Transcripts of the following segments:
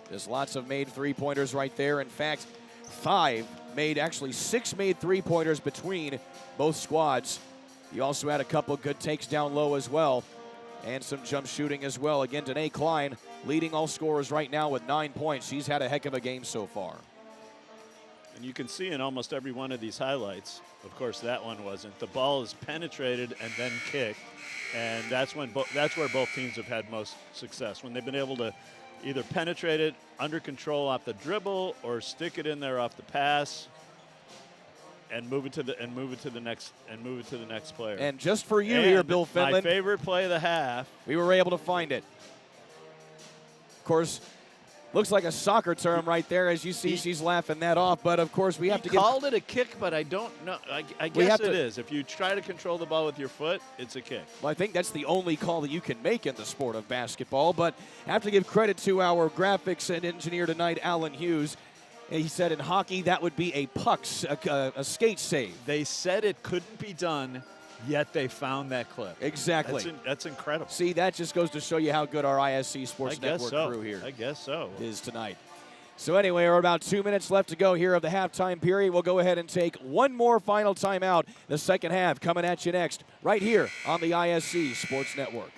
There's lots of made three-pointers right there. In fact, six made three-pointers between both squads. You also had a couple good takes down low as well, and some jump shooting as well. Again, Danae Klein leading all scorers right now with 9 points. She's had a heck of a game so far. And you can see in almost every one of these highlights, of course that one wasn't, the ball is penetrated and then kicked, and that's where both teams have had most success, when they've been able to either penetrate it under control off the dribble or stick it in there off the pass and move it to the next player. And just for you here, Bill Finland, my favorite play of the half, we were able to find it. Of course, looks like a soccer term right there. As you see, she's laughing that off. But, of course, we have to called it a kick, but I don't know. I guess it is. If you try to control the ball with your foot, it's a kick. Well, I think that's the only call that you can make in the sport of basketball. But I have to give credit to our graphics and engineer tonight, Alan Hughes. He said in hockey that would be a skate save. They said it couldn't be done, yet they found that clip. Exactly. That's incredible. See, that just goes to show you how good our ISC Sports Network crew here I guess so. is tonight. So anyway, we're about 2 minutes left to go here of the halftime period. We'll go ahead and take one more final timeout. The second half coming at you next, right here on the ISC Sports Network.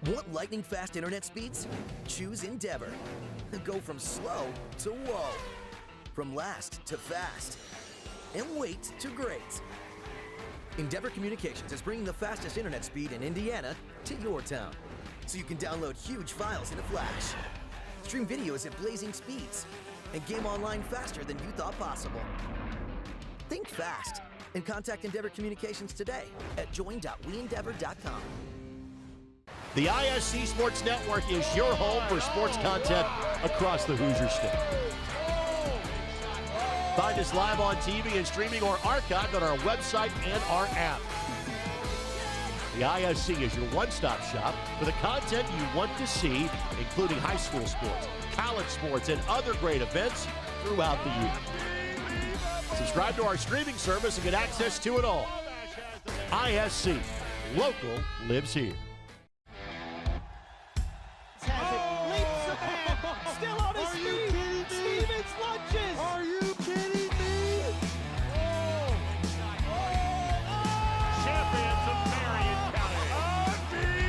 Want lightning fast internet speeds? Choose Endeavor. Go from slow to whoa, from last to fast, and wait to great. Endeavor Communications is bringing the fastest internet speed in Indiana to your town, so you can download huge files in a flash, stream videos at blazing speeds, and game online faster than you thought possible. Think fast and contact Endeavor Communications today at join.weendeavor.com. The ISC Sports Network is your home for sports content across the Hoosier State. Find us live on TV and streaming or archived on our website and our app. The ISC is your one-stop shop for the content you want to see, including high school sports, college sports, and other great events throughout the year. Subscribe to our streaming service and get access to it all. ISC, local lives here. Still on his feet. Stevens lunges. Are you kidding me? Champions of Marion County.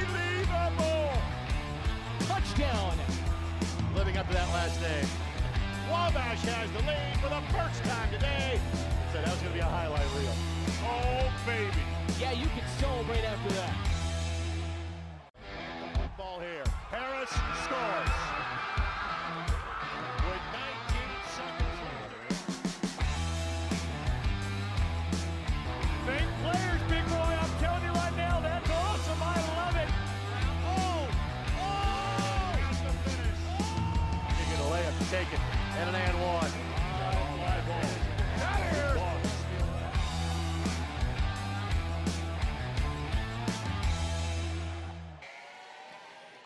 Unbelievable. Touchdown. Living up to that last name. Wabash has the lead for the first time today. Said that was going to be a highlight reel. Oh, baby. Yeah, you can celebrate after that. Ball here. Harris scores. With 19 seconds left. Fake players, big boy. I'm telling you right now, that's awesome. I love it. That's the finish. You get a layup to take it. And an and one.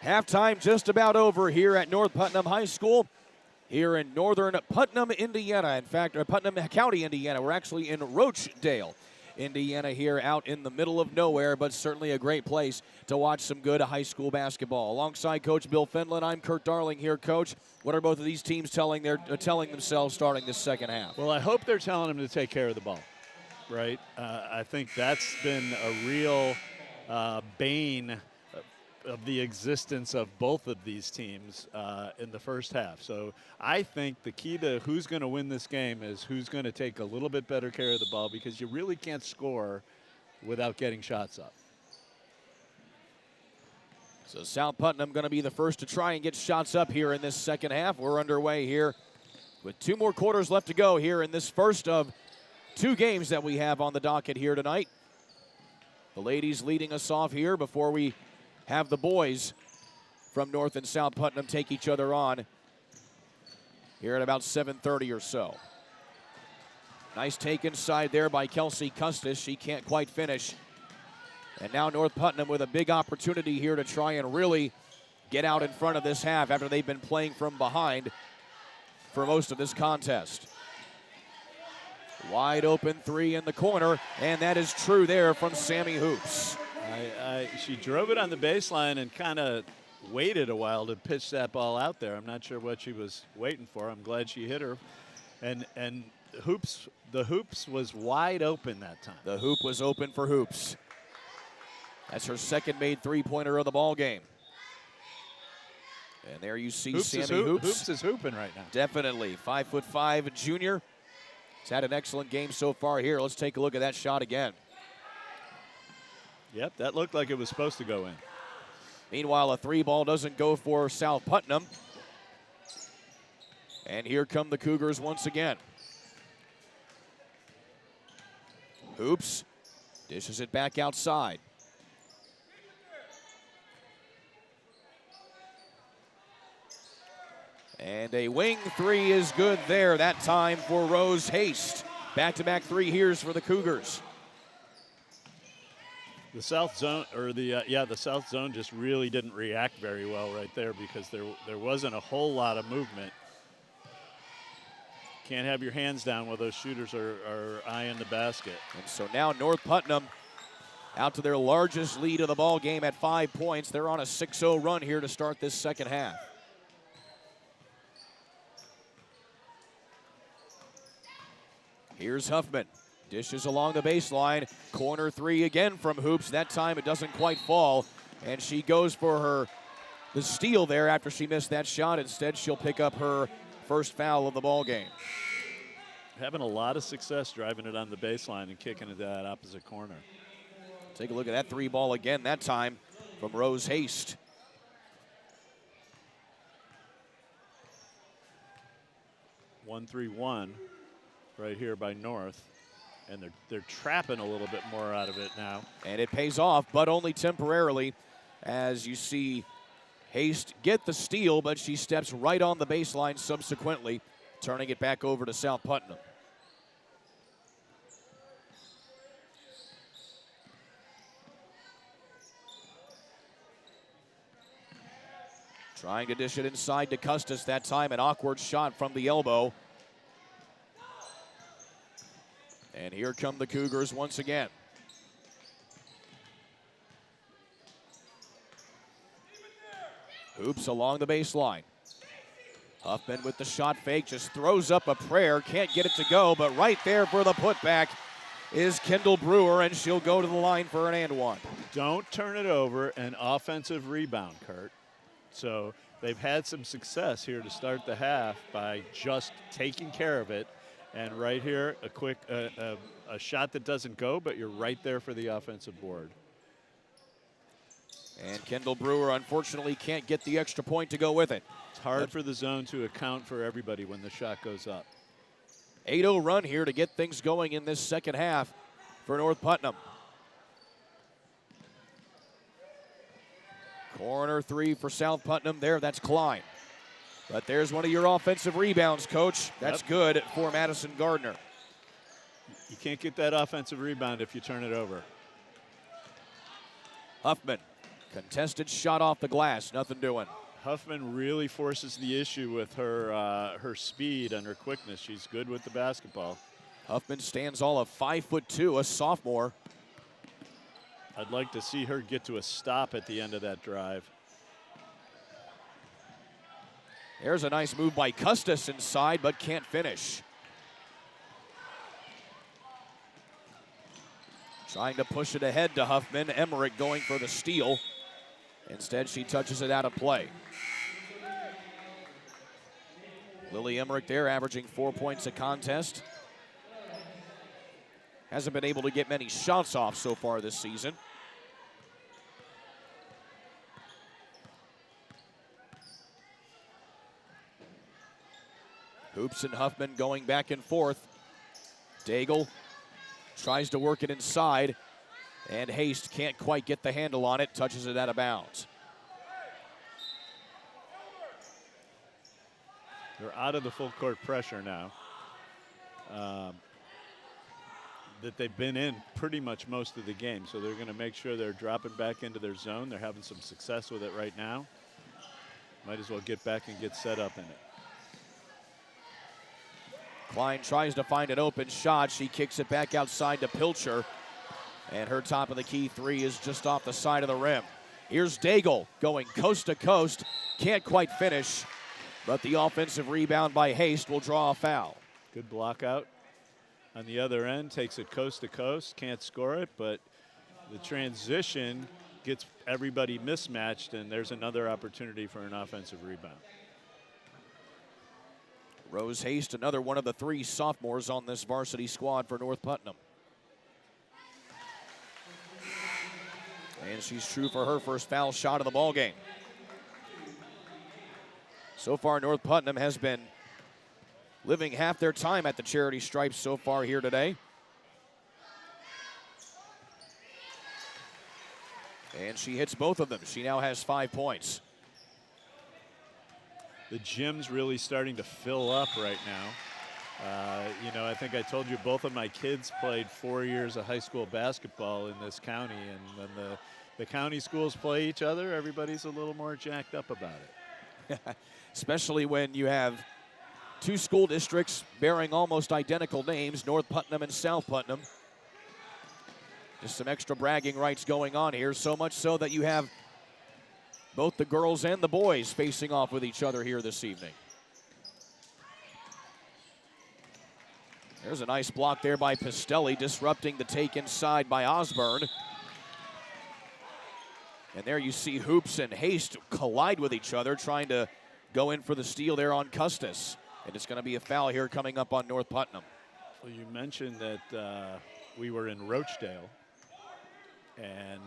Halftime just about over here at North Putnam High School here in northern Putnam, Indiana. In fact, Putnam County, Indiana. We're actually in Roachdale, Indiana, here out in the middle of nowhere, but certainly a great place to watch some good high school basketball. Alongside Coach Bill Finland, I'm Kurt Darling here. Coach, what are both of these teams telling themselves starting this second half? Well, I hope they're telling them to take care of the ball, right? I think that's been a real bane of the existence of both of these teams in the first half. So I think the key to who's going to win this game is who's going to take a little bit better care of the ball, because you really can't score without getting shots up. So South Putnam going to be the first to try and get shots up here in this second half. We're underway here with 2 more quarters left to go here in this first of 2 games that we have on the docket here tonight. The ladies leading us off here before we have the boys from North and South Putnam take each other on here at about 7:30 or so. Nice take inside there by Kelsey Custis. She can't quite finish. And now North Putnam with a big opportunity here to try and really get out in front of this half after they've been playing from behind for most of this contest. Wide open 3 in the corner, and that is true there from Sammy Hoops. She drove it on the baseline and kind of waited a while to pitch that ball out there. I'm not sure what she was waiting for. I'm glad she hit her. And the hoops was wide open that time. The hoop was open for Hoops. That's her second made three-pointer of the ball game. And there you see Sammy Hoops. Hoops is hooping right now. Definitely. 5'5" junior. He's had an excellent game so far here. Let's take a look at that shot again. Yep, that looked like it was supposed to go in. Meanwhile, a three ball doesn't go for South Putnam. And here come the Cougars once again. Hoops dishes it back outside. And a wing three is good there that time for Rose Haste. Back-to-back three here's for the Cougars. The South Zone, or the South Zone just really didn't react very well right there because there wasn't a whole lot of movement. Can't have your hands down while those shooters are eyeing the basket. And so now North Putnam out to their largest lead of the ball game at 5 points. They're on a 6-0 run here to start this second half. Here's Huffman. Dishes along the baseline. Corner three again from Hoops. That time it doesn't quite fall. And she goes for the steal there after she missed that shot. Instead, she'll pick up her first foul of the ball game. Having a lot of success driving it on the baseline and kicking it to that opposite corner. Take a look at that three ball again, that time from Rose Haste. One 3-1 right here by North. And they're trapping a little bit more out of it now. And it pays off, but only temporarily, as you see Haste get the steal, but she steps right on the baseline subsequently, turning it back over to South Putnam. Trying to dish it inside to Custis that time, an awkward shot from the elbow. And here come the Cougars once again. Hoops along the baseline. Huffman with the shot fake, just throws up a prayer, can't get it to go, but right there for the putback is Kendall Brewer, and she'll go to the line for an and one. Don't turn it over, an offensive rebound, Kurt. So they've had some success here to start the half by just taking care of it. And right here, a quick a shot that doesn't go, but you're right there for the offensive board. And Kendall Brewer, unfortunately, can't get the extra point to go with it. It's hard for the zone to account for everybody when the shot goes up. 8-0 run here to get things going in this second half for North Putnam. Corner three for South Putnam there, that's Klein. But there's one of your offensive rebounds, Coach. That's good for Madison Gardner. You can't get that offensive rebound if you turn it over. Huffman, contested shot off the glass, nothing doing. Huffman really forces the issue with her her speed and her quickness. She's good with the basketball. Huffman stands all of 5'2", a sophomore. I'd like to see her get to a stop at the end of that drive. There's a nice move by Custis inside, but can't finish. Trying to push it ahead to Huffman. Emmerich going for the steal. Instead, she touches it out of play. Lily Emmerich there, averaging 4 points a contest. Hasn't been able to get many shots off so far this season. Hoops and Huffman going back and forth. Daigle tries to work it inside, and Haste can't quite get the handle on it, touches it out of bounds. They're out of the full court pressure now. That they've been in pretty much most of the game, so they're going to make sure they're dropping back into their zone. They're having some success with it right now. Might as well get back and get set up in it. Klein tries to find an open shot. She kicks it back outside to Pilcher. And her top of the key three is just off the side of the rim. Here's Daigle going coast to coast. Can't quite finish, but the offensive rebound by Haste will draw a foul. Good block out on the other end, takes it coast to coast, can't score it, but the transition gets everybody mismatched, and there's another opportunity for an offensive rebound. Rose Haste, another one of the 3 sophomores on this varsity squad for North Putnam. And she's true for her first foul shot of the ball game. So far, North Putnam has been living half their time at the charity stripes so far here today. And she hits both of them. She now has 5 points. The gym's really starting to fill up right now. You know, I think I told you both of my kids played 4 years of high school basketball in this county, and when the county schools play each other, everybody's a little more jacked up about it. Especially when you have 2 school districts bearing almost identical names, North Putnam and South Putnam. Just some extra bragging rights going on here, so much so that you have both the girls and the boys facing off with each other here this evening. There's a nice block there by Pistelli, disrupting the take inside by Osborne. And there you see Hoops and Haste collide with each other, trying to go in for the steal there on Custis. And it's going to be a foul here coming up on North Putnam. Well, you mentioned that we were in Roachdale, and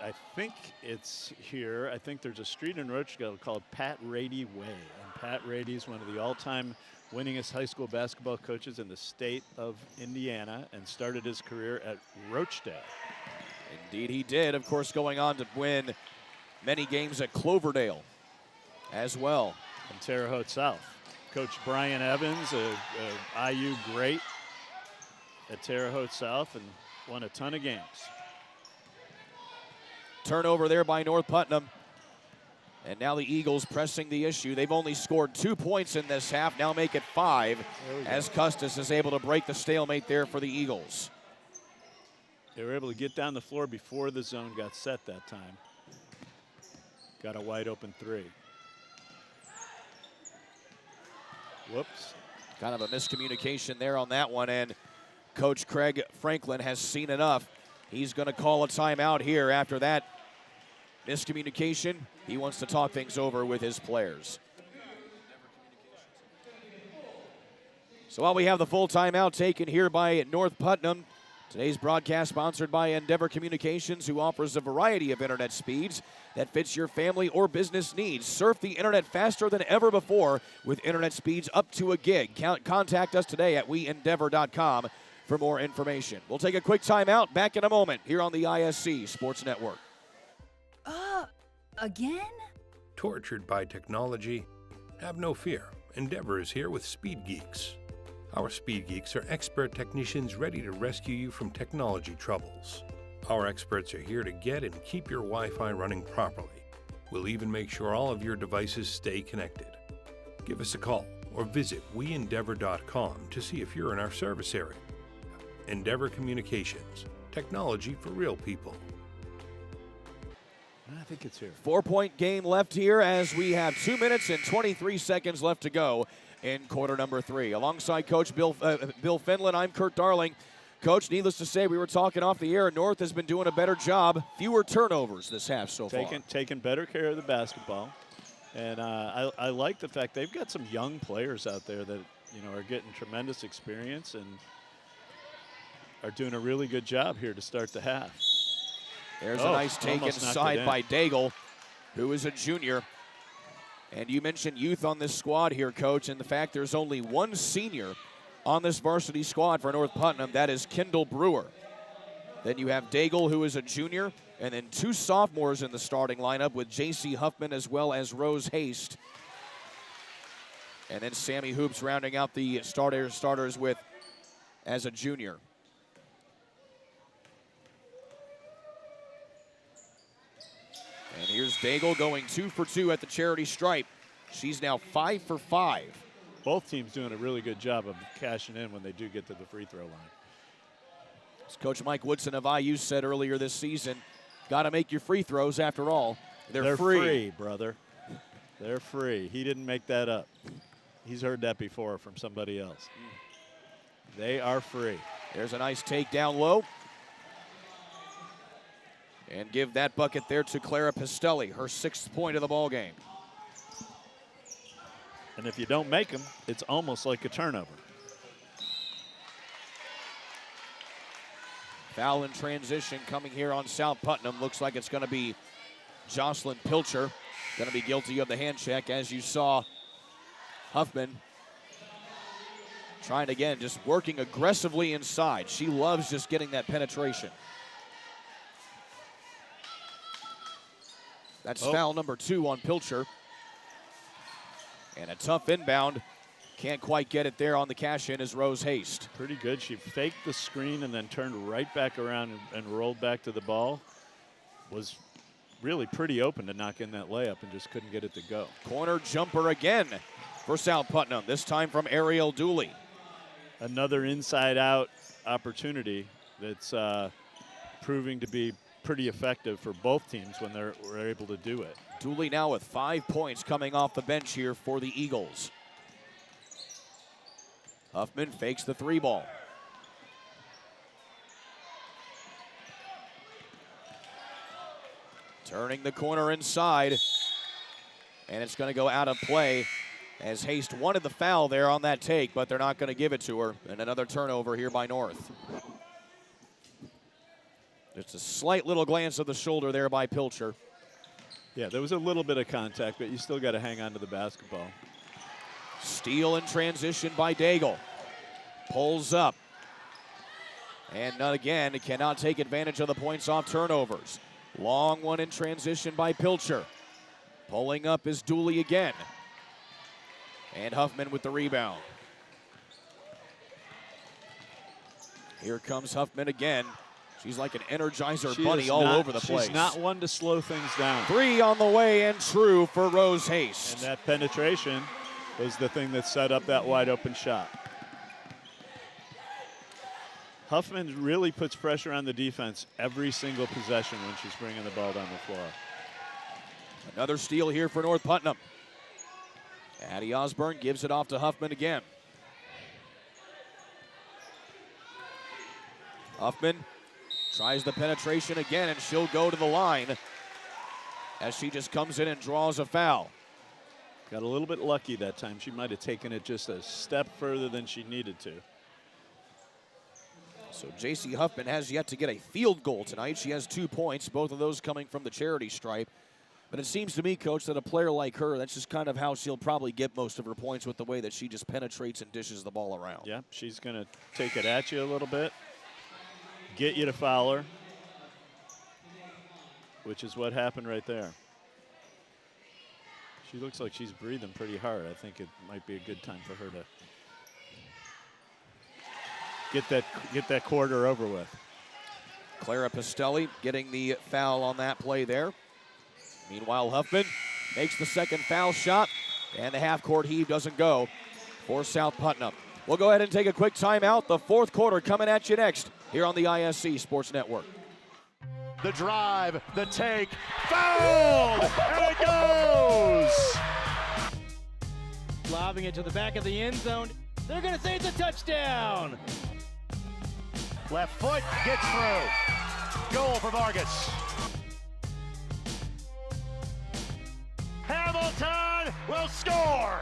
I think it's here. I think there's a street in Roachdale called Pat Rady Way. And Pat Rady is one of the all-time winningest high school basketball coaches in the state of Indiana, and started his career at Roachdale. Indeed he did, of course, going on to win many games at Cloverdale as well. And Terre Haute South. Coach Brian Evans, a IU great at Terre Haute South, and won a ton of games. Turnover there by North Putnam. And now the Eagles pressing the issue. They've only scored 2 points in this half, now make it 5, as Custis is able to break the stalemate there for the Eagles. They were able to get down the floor before the zone got set that time. Got a wide open 3. Whoops. Kind of a miscommunication there on that one, and Coach Craig Franklin has seen enough. He's going to call a timeout here after that miscommunication. He wants to talk things over with his players. So while we have the full timeout taken here by North Putnam, today's broadcast sponsored by Endeavor Communications, who offers a variety of internet speeds that fits your family or business needs. Surf the internet faster than ever before with internet speeds up to a gig. Contact us today at weendeavor.com for more information. We'll take a quick timeout. Back in a moment here on the ISC Sports Network. Again? Tortured by technology? Have no fear. Endeavor is here with Speed Geeks. Our Speed Geeks are expert technicians ready to rescue you from technology troubles. Our experts are here to get and keep your Wi-Fi running properly. We'll even make sure all of your devices stay connected. Give us a call or visit weendeavor.com to see if you're in our service area. Endeavor Communications, technology for real people. I think it's here. 4-point game left here as we have 2 minutes and 23 seconds left to go in quarter number 3. Alongside Coach Bill Finland, I'm Kurt Darling. Coach, needless to say, we were talking off the air. North has been doing a better job. Fewer turnovers this half so far. Taking better care of the basketball. And I like the fact they've got some young players out there that, you know, are getting tremendous experience and are doing a really good job here to start the half. There's a nice take inside by Daigle, who is a junior. And you mentioned youth on this squad here, Coach, and the fact there's only one senior on this varsity squad for North Putnam. That is Kendall Brewer. Then you have Daigle, who is a junior, and then 2 sophomores in the starting lineup with J.C. Huffman as well as Rose Haste. And then Sammy Hoops rounding out the starters with as a junior. And here's Daigle going 2 for 2 at the charity stripe. She's now 5 for 5. Both teams doing a really good job of cashing in when they do get to the free throw line. As Coach Mike Woodson of IU said earlier this season, Got to make your free throws after all. They're free, brother. They're free. He didn't make that up. He's heard that before from somebody else. They are free. There's a nice take down low. And give that bucket there to Clara Pistelli, her 6th point of the ball game. And if you don't make them, it's almost like a turnover. Foul in transition coming here on South Putnam. Looks like it's going to be Jocelyn Pilcher. Going to be guilty of the hand check, as you saw Huffman trying again, just working aggressively inside. She loves just getting that penetration. That's foul number 2 on Pilcher. And a tough inbound. Can't quite get it there on the cash-in is Rose Haste. Pretty good. She faked the screen and then turned right back around and rolled back to the ball. Was really pretty open to knock in that layup and just couldn't get it to go. Corner jumper again for South Putnam, this time from Ariel Dooley. Another inside-out opportunity that's proving to be pretty effective for both teams when they're able to do it. Dooley now with 5 points coming off the bench here for the Eagles. Huffman fakes the 3 ball. Turning the corner inside. And it's going to go out of play as Haste wanted the foul there on that take, but they're not going to give it to her. And another turnover here by North. Just a slight little glance of the shoulder there by Pilcher. Yeah, there was a little bit of contact, but you still got to hang on to the basketball. Steal in transition by Daigle. Pulls up. And not again, cannot take advantage of the points off turnovers. Long one in transition by Pilcher. Pulling up is Dooley again. And Huffman with the rebound. Here comes Huffman again. She's like an Energizer bunny all over the place. She's not one to slow things down. 3 on the way and true for Rose Haste. And that penetration was the thing that set up that wide open shot. Huffman really puts pressure on the defense every single possession when she's bringing the ball down the floor. Another steal here for North Putnam. Addie Osborne gives it off to Huffman again. Huffman tries the penetration again, and she'll go to the line as she just comes in and draws a foul. Got a little bit lucky that time. She might have taken it just a step further than she needed to. So J.C. Huffman has yet to get a field goal tonight. She has 2 points, both of those coming from the charity stripe. But it seems to me, Coach, that a player like her, that's just kind of how she'll probably get most of her points, with the way that she just penetrates and dishes the ball around. Yeah, she's going to take it at you a little bit, get you to foul her, which is what happened right there. She looks like she's breathing pretty hard. I think it might be a good time for her to get that quarter over with. Clara Pistelli getting the foul on that play there. Meanwhile, Huffman makes the second foul shot, and the half-court heave doesn't go for South Putnam. We'll go ahead and take a quick timeout. The 4th quarter coming at you next here on the ISC Sports Network. The drive, the take, fouled, and it goes! Lobbing it to the back of the end zone. They're going to say it's a touchdown. Left foot gets through. Goal for Vargas. Hamilton will score.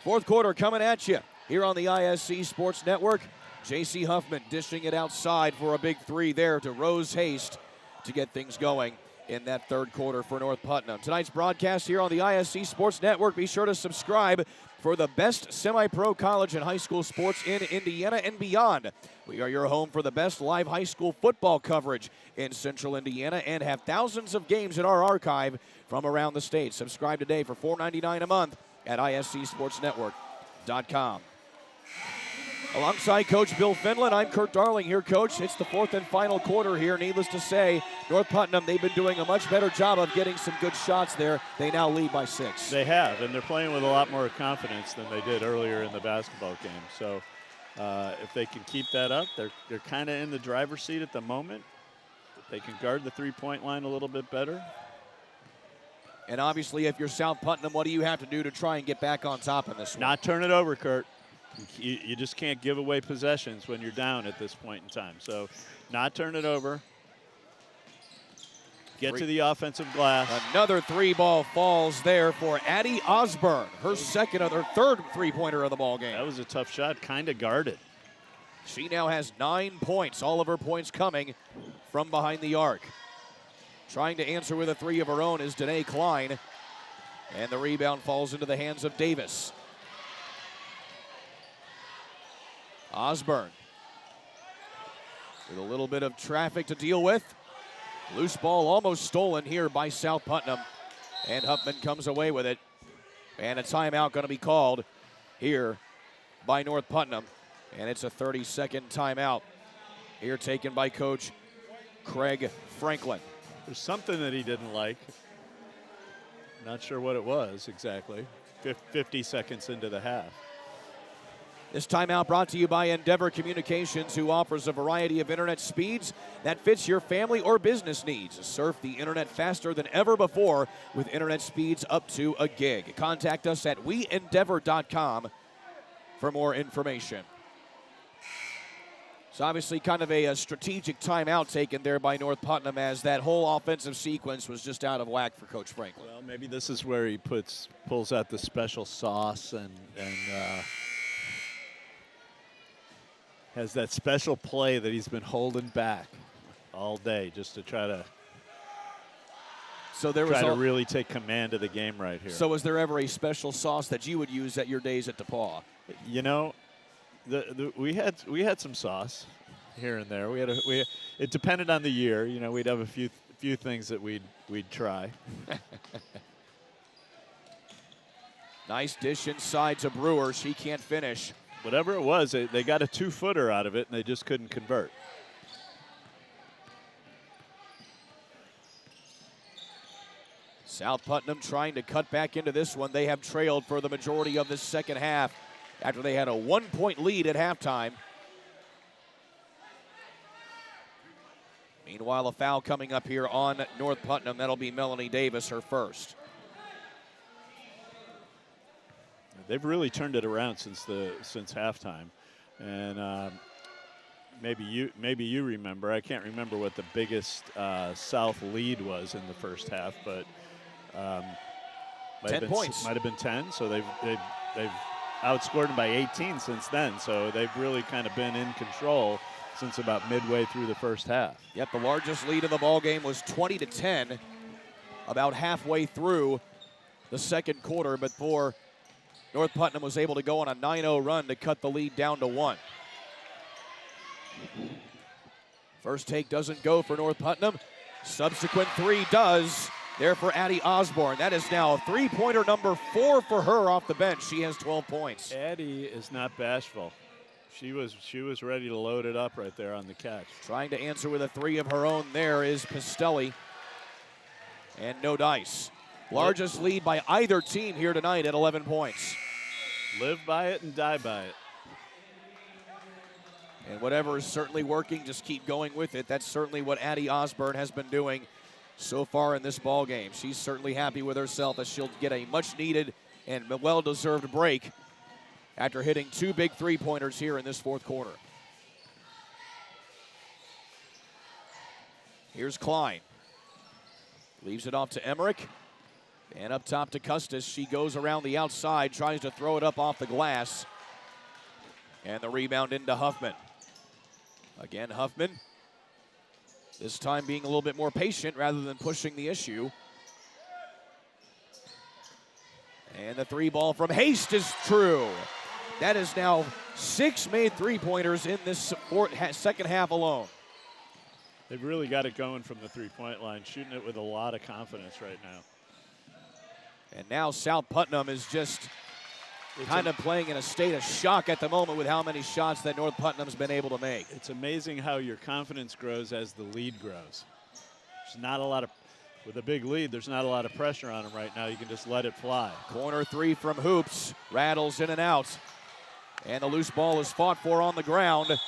Fourth quarter coming at you here on the ISC Sports Network. J.C. Huffman dishing it outside for a big 3 there to Rose Haste to get things going in that 3rd quarter for North Putnam. Tonight's broadcast here on the ISC Sports Network. Be sure to subscribe for the best semi-pro college and high school sports in Indiana and beyond. We are your home for the best live high school football coverage in Central Indiana and have thousands of games in our archive from around the state. Subscribe today for $4.99 a month at iscsportsnetwork.com. Alongside Coach Bill Finland, I'm Kurt Darling here, Coach. It's the fourth and final quarter here. Needless to say, North Putnam, they've been doing a much better job of getting some good shots there. They now lead by 6. They have, and they're playing with a lot more confidence than they did earlier in the basketball game. So if they can keep that up, they're kind of in the driver's seat at the moment. If they can guard the three-point line a little bit better. And obviously, if you're South Putnam, what do you have to do to try and get back on top of this one? Not turn it over, Kurt. You just can't give away possessions when you're down at this point in time. So not turn it over. Get to the offensive glass. Another 3-ball falls there for Addie Osborne. Her third three-pointer of the ball game. That was a tough shot, kind of guarded. She now has 9 points. All of her points coming from behind the arc. Trying to answer with a 3 of her own is Danae Klein. And the rebound falls into the hands of Davis. Osborne with a little bit of traffic to deal with. Loose ball almost stolen here by South Putnam. And Huffman comes away with it. And a timeout going to be called here by North Putnam. And it's a 30-second timeout here taken by Coach Craig Franklin. There's something that he didn't like. Not sure what it was exactly. 50 seconds into the half. This timeout brought to you by Endeavor Communications, who offers a variety of internet speeds that fits your family or business needs. Surf the internet faster than ever before with internet speeds up to a gig. Contact us at weendeavor.com for more information. It's obviously kind of a strategic timeout taken there by North Putnam, as that whole offensive sequence was just out of whack for Coach Franklin. Well, maybe this is where he pulls out the special sauce and has that special play that he's been holding back all day just to try to really take command of the game right here. So was there ever a special sauce that you would use at your days at DePaul? You know, we had some sauce here and there. It depended on the year. You know, we'd have a few things that we'd try. Nice dish inside to Brewer. She can't finish. Whatever it was, they got a 2-footer out of it, and they just couldn't convert. South Putnam trying to cut back into this one. They have trailed for the majority of this second half after they had a 1-point lead at halftime. Meanwhile, a foul coming up here on North Putnam. That'll be Melanie Davis, her first. They've really turned it around since halftime, and maybe you remember. I can't remember what the biggest South lead was in the first half, but 10 points. Might have been 10. So they've outscored them by 18 since then. So they've really kind of been in control since about midway through the first half. Yep, the largest lead of the ball game was 20-10, about halfway through the second quarter, but for North Putnam was able to go on a 9-0 run to cut the lead down to 1. First take doesn't go for North Putnam. Subsequent 3 does. There for Addie Osborne. That is now a 3-pointer number 4 for her off the bench. She has 12 points. Addie is not bashful. She was ready to load it up right there on the catch. Trying to answer with a 3 of her own there is Pistelli. And no dice. Largest lead by either team here tonight at 11 points. Live by it and die by it. And whatever is certainly working, just keep going with it. That's certainly what Addie Osborne has been doing so far in this ball game. She's certainly happy with herself as she'll get a much-needed and well-deserved break after hitting 2 big 3-pointers here in this fourth quarter. Here's Klein. Leaves it off to Emmerich. And up top to Custis. She goes around the outside, tries to throw it up off the glass. And the rebound into Huffman. Again, Huffman, this time being a little bit more patient rather than pushing the issue. And the 3 ball from Haste is true. That is now 6 made 3-pointers in this second half alone. They've really got it going from the 3-point line, shooting it with a lot of confidence right now. And now South Putnam is just kind of playing in a state of shock at the moment with how many shots that North Putnam's been able to make. It's amazing how your confidence grows as the lead grows. There's not a lot of, with a big lead, there's not a lot of pressure on them right now. You can just let it fly. Corner three from Hoops, rattles in and out. And the loose ball is fought for on the ground.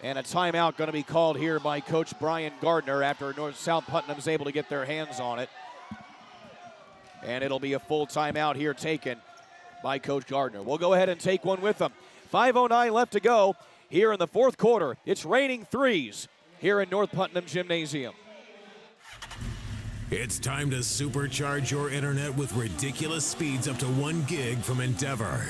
And a timeout going to be called here by Coach Brian Gardner after South Putnam's able to get their hands on it. And it'll be a full timeout here taken by Coach Gardner. We'll go ahead and take one with them. 5:09 left to go here in the fourth quarter. It's raining threes here in North Putnam Gymnasium. It's time to supercharge your internet with ridiculous speeds up to 1 gig from Endeavor.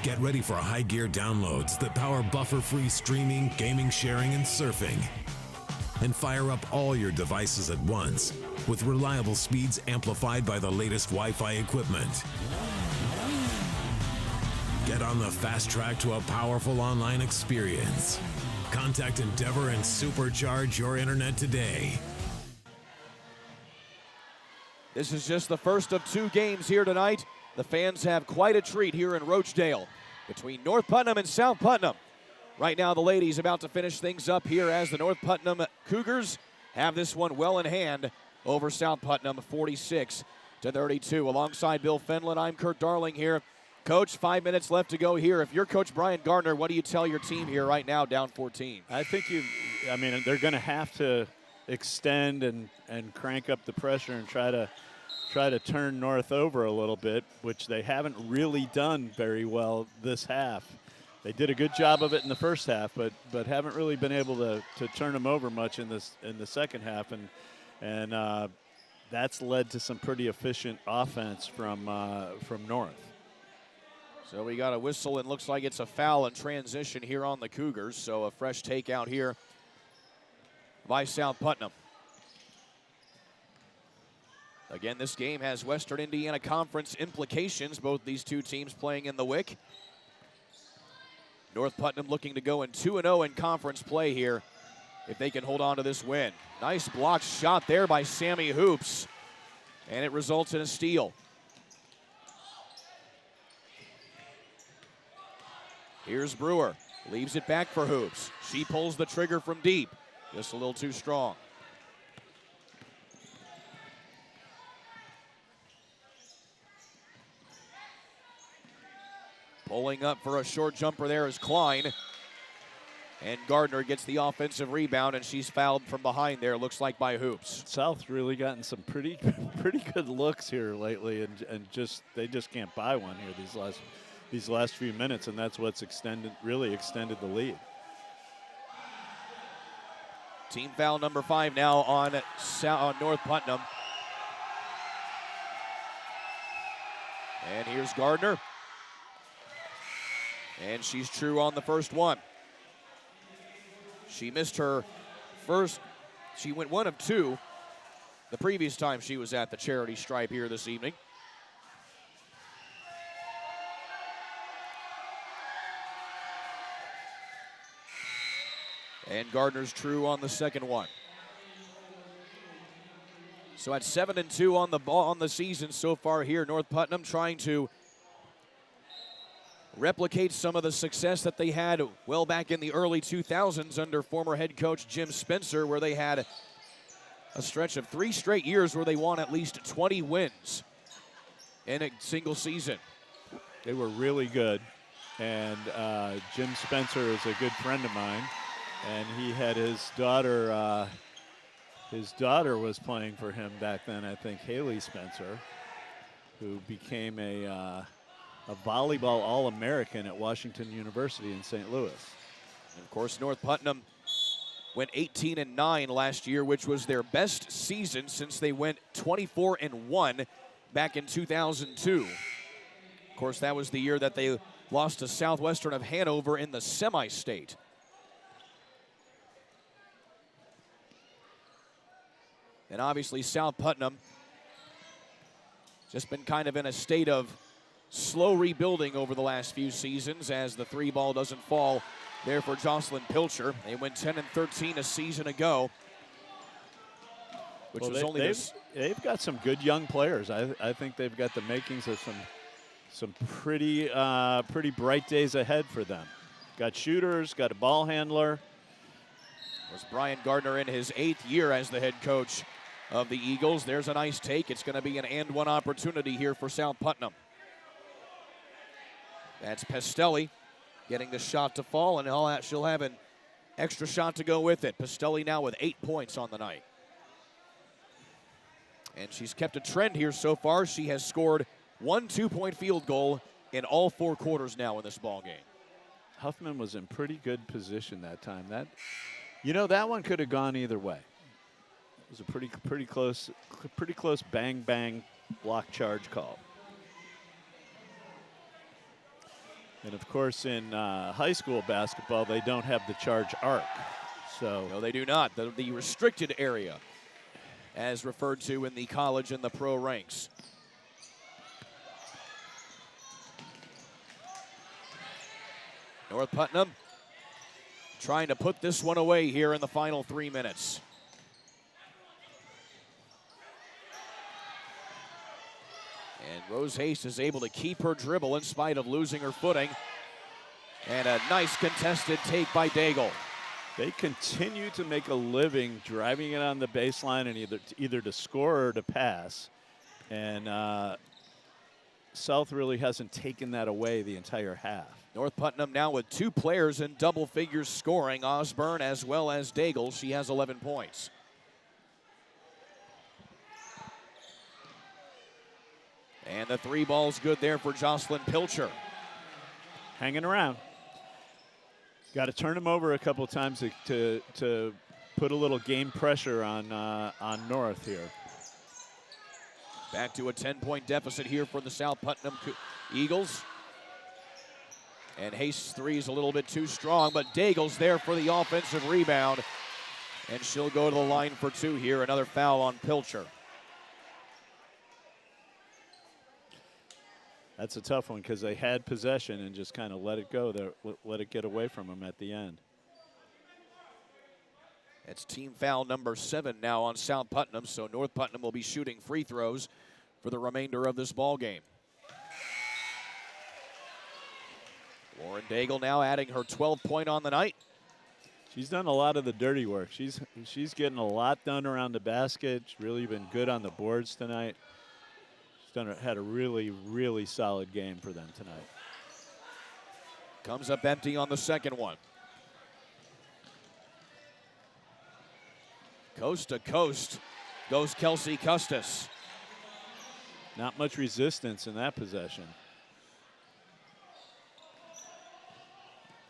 Get ready for high gear downloads that power buffer-free streaming, gaming, sharing, and surfing. And fire up all your devices at once with reliable speeds amplified by the latest Wi-Fi equipment. Get on the fast track to a powerful online experience. Contact Endeavor and supercharge your internet today. This is just the first of 2 games here tonight. The fans have quite a treat here in Roachdale between North Putnam and South Putnam. Right now, the ladies about to finish things up here as the North Putnam Cougars have this one well in hand over South Putnam, 46-32. Alongside Bill Fenlon, I'm Kurt Darling here. Coach, 5 minutes left to go here. If you're Coach Brian Gardner, what do you tell your team here right now, down 14? I think they're going to have to extend and crank up the pressure and try to turn North over a little bit, which they haven't really done very well this half. They did a good job of it in the first half, but haven't really been able to turn them over much in the second half, and that's led to some pretty efficient offense from North. So we got a whistle, and looks like it's a foul in transition here on the Cougars. So a fresh takeout here by South Putnam. Again, this game has Western Indiana Conference implications, both these two teams playing in the WIC. North Putnam looking to go in 2-0 in conference play here if they can hold on to this win. Nice block shot there by Sammy Hoops, and it results in a steal. Here's Brewer, leaves it back for Hoops. She pulls the trigger from deep, just a little too strong. Pulling up for a short jumper there is Klein. And Gardner gets the offensive rebound, and she's fouled from behind there, looks like by Hoops. South's really gotten some pretty good looks here lately, and they just can't buy one here these last few minutes, and that's what's really extended the lead. Team foul number 5 now on North Putnam. And here's Gardner. And she's true on the first one. She missed her first. She went 1 of 2 the previous time she was at the charity stripe here this evening. And Gardner's true on the second one. So at 7-2 on the season so far here, North Putnam trying to replicate some of the success that they had well back in the early 2000s under former head coach Jim Spencer, where they had a stretch of 3 straight years where they won at least 20 wins in a single season. They were really good, and Jim Spencer is a good friend of mine, and he had his daughter. His daughter was playing for him back then, I think, Haley Spencer, who became a volleyball All-American at Washington University in St. Louis. And of course, North Putnam went 18-9 last year, which was their best season since they went 24-1 back in 2002. Of course, that was the year that they lost to Southwestern of Hanover in the semi-state. And obviously, South Putnam just been kind of in a state of slow rebuilding over the last few seasons as the 3 ball doesn't fall there for Jocelyn Pilcher. They went 10-13 a season ago, which was only this. They've got some good young players. I think they've got the makings of some pretty bright days ahead for them. Got shooters, got a ball handler. Was Brian Gardner in his 8th year as the head coach of the Eagles. There's a nice take. It's going to be an and-one opportunity here for South Putnam. That's Pestelli getting the shot to fall, and she'll have an extra shot to go with it. Pestelli now with 8 points on the night. And she's kept a trend here so far. She has scored 1 2-point field goal in all 4 quarters now in this ball game. Huffman was in pretty good position that time. That one could have gone either way. It was a pretty close bang block charge call. And of course, in high school basketball, they don't have the charge arc. So no, they do not. The restricted area, as referred to in the college and the pro ranks. North Putnam trying to put this one away here in the final 3 minutes. And Rose Haste is able to keep her dribble in spite of losing her footing. And a nice contested take by Daigle. They continue to make a living driving it on the baseline and either to score or to pass. And South really hasn't taken that away the entire half. North Putnam now with 2 players in double figures scoring, Osborne as well as Daigle. She has 11 points. And the 3 ball's good there for Jocelyn Pilcher. Hanging around. Got to turn him over a couple times to put a little game pressure on North here. Back to a 10-point deficit here for the South Putnam Eagles. And Haste's 3 is a little bit too strong, but Daigle's there for the offensive rebound. And she'll go to the line for 2 here. Another foul on Pilcher. That's a tough one because they had possession and just kind of let it go there, let it get away from them at the end. It's team foul number 7 now on South Putnam, so North Putnam will be shooting free throws for the remainder of this ball game. Lauren Daigle now adding her 12th point on the night. She's done a lot of the dirty work. She's getting a lot done around the basket. She's really been good on the boards tonight. Had a really solid game for them tonight. Comes up empty on the second one. Coast to coast goes Kelsey Custis. Not much resistance in that possession.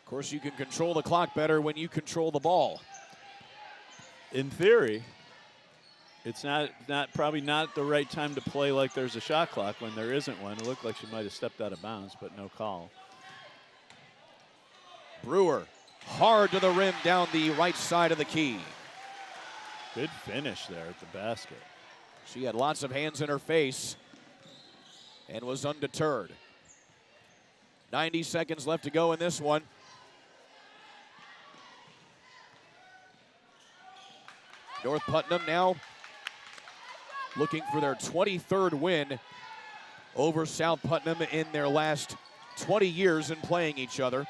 Of course, you can control the clock better when you control the ball. In theory, it's probably not the right time to play like there's a shot clock when there isn't one. It looked like she might have stepped out of bounds, but no call. Brewer hard to the rim down the right side of the key. Good finish there at the basket. She had lots of hands in her face and was undeterred. 90 seconds left to go in this one. North Putnam now looking for their 23rd win over South Putnam in their last 20 years in playing each other.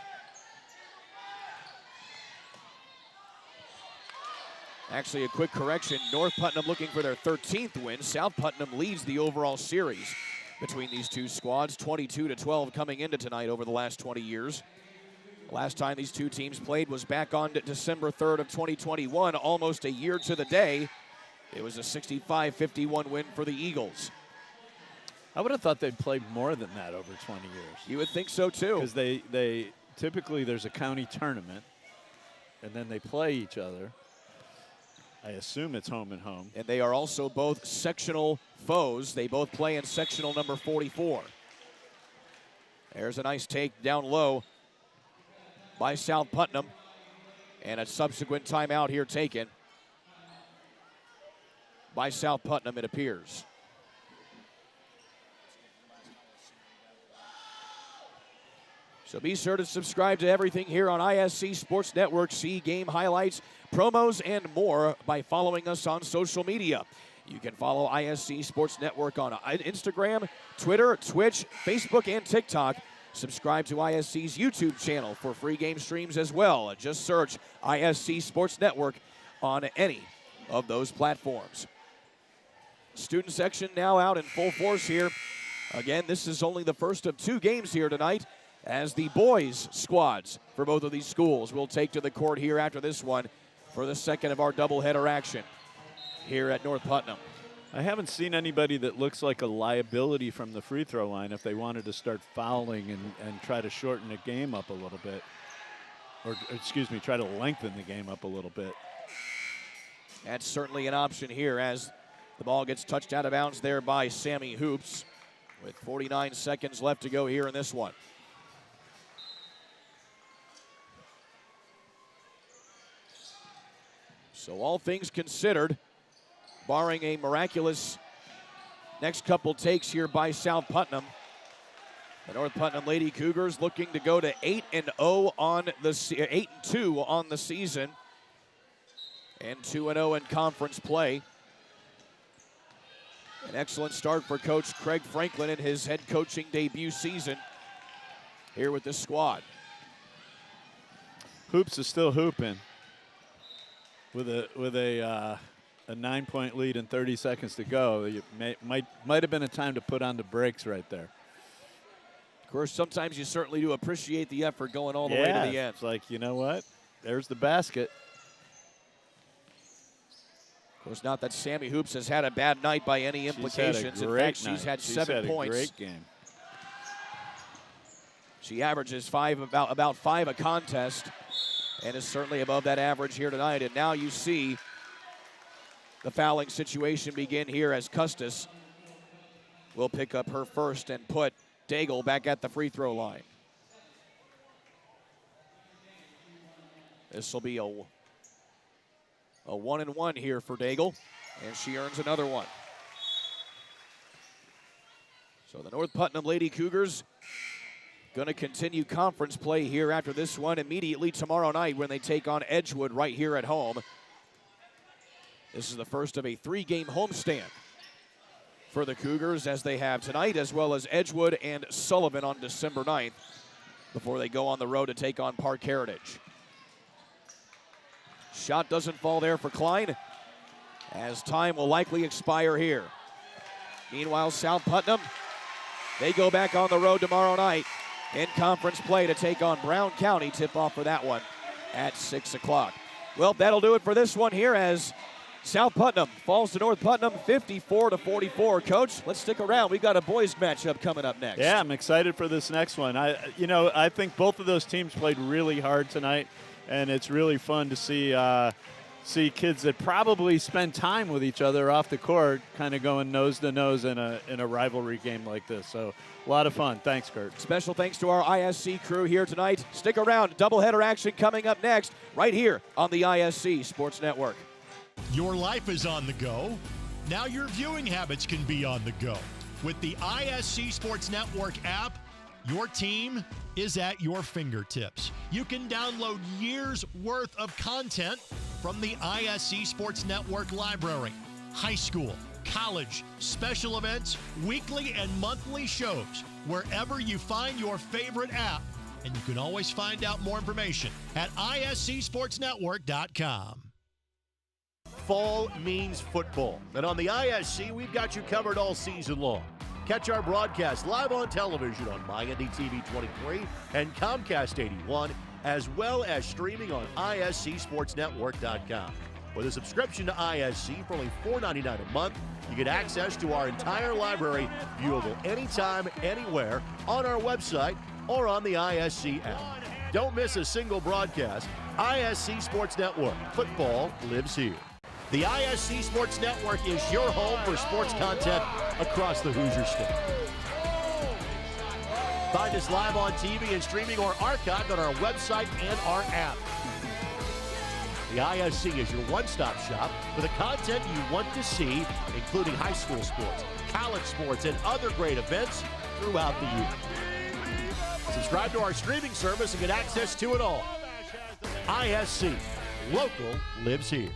Actually, a quick correction. North Putnam looking for their 13th win. South Putnam leads the overall series between these two squads, 22-12 coming into tonight over the last 20 years. Last time these two teams played was back on December 3rd of 2021, almost a year to the day. It was a 65-51 win for the Eagles. I would have thought they'd played more than that over 20 years. You would think so too. Because they typically there's a county tournament, and then they play each other. I assume it's home and home. And they are also both sectional foes. They both play in sectional number 44. There's a nice take down low by South Putnam. And a subsequent timeout here taken by South Putnam, it appears. So be sure to subscribe to everything here on ISC Sports Network. See game highlights, promos, and more by following us on social media. You can follow ISC Sports Network on Instagram, Twitter, Twitch, Facebook, and TikTok. Subscribe to ISC's YouTube channel for free game streams as well. Just search ISC Sports Network on any of those platforms. Student section now out in full force here. Again, this is only the first of 2 games here tonight, as the boys squads for both of these schools will take to the court here after this one for the second of our doubleheader action here at North Putnam. I haven't seen anybody that looks like a liability from the free throw line if they wanted to start fouling and try to shorten the game up a little bit. Or, excuse me, try to lengthen the game up a little bit. That's certainly an option here as the ball gets touched out of bounds there by Sammy Hoops with 49 seconds left to go here in this one. So all things considered, barring a miraculous next couple takes here by South Putnam, the North Putnam Lady Cougars looking to go to 8-0 on the 8-2 on the season, and 2-0 in conference play. An excellent start for Coach Craig Franklin in his head coaching debut season here with this squad. Hoops is still hooping with a 9-point lead and 30 seconds to go. You might have been a time to put on the brakes right there. Of course, sometimes you certainly do appreciate the effort going all the way to the end. It's like, you know what? There's the basket. Of course, not that Sammy Hoops has had a bad night by any implications. In fact, she's had 7 points. Great game. She averages about 5 a contest and is certainly above that average here tonight. And now you see the fouling situation begin here as Custis will pick up her first and put Daigle back at the free throw line. This will be a 1-and-1 here for Daigle, and she earns another one. So the North Putnam Lady Cougars going to continue conference play here after this one immediately tomorrow night when they take on Edgewood right here at home. This is the first of a 3-game homestand for the Cougars, as they have tonight, as well as Edgewood and Sullivan on December 9th before they go on the road to take on Park Heritage. Shot doesn't fall there for Klein, as time will likely expire here. Meanwhile, South Putnam, they go back on the road tomorrow night in conference play to take on Brown County. Tip-off for that one at 6 o'clock. Well, that'll do it for this one here, as South Putnam falls to North Putnam 54-44. Coach, let's stick around. We've got a boys matchup coming up next. Yeah, I'm excited for this next one. I think both of those teams played really hard tonight, and it's really fun to see kids that probably spend time with each other off the court kind of going nose to nose in a rivalry game like this. So a lot of fun. Thanks, Kurt. Special thanks to our ISC crew here tonight. Stick around. Doubleheader action coming up next right here on the ISC Sports Network. Your life is on the go. Now your viewing habits can be on the go. With the ISC Sports Network app, your team is at your fingertips. You can download years' worth of content from the ISC Sports Network library. High school, college, special events, weekly and monthly shows, wherever you find your favorite app. And you can always find out more information at iscsportsnetwork.com. Fall means football, and on the ISC, we've got you covered all season long. Catch our broadcast live on television on MyNDTV 23 and Comcast 81, as well as streaming on iscsportsnetwork.com. With a subscription to ISC for only $4.99 a month, you get access to our entire library, viewable anytime, anywhere, on our website or on the ISC app. Don't miss a single broadcast. ISC Sports Network. Football lives here. The ISC Sports Network is your home for sports content across the Hoosier State. Find us live on TV and streaming or archived on our website and our app. The ISC is your one-stop shop for the content you want to see, including high school sports, college sports, and other great events throughout the year. Subscribe to our streaming service and get access to it all. ISC. Local lives here.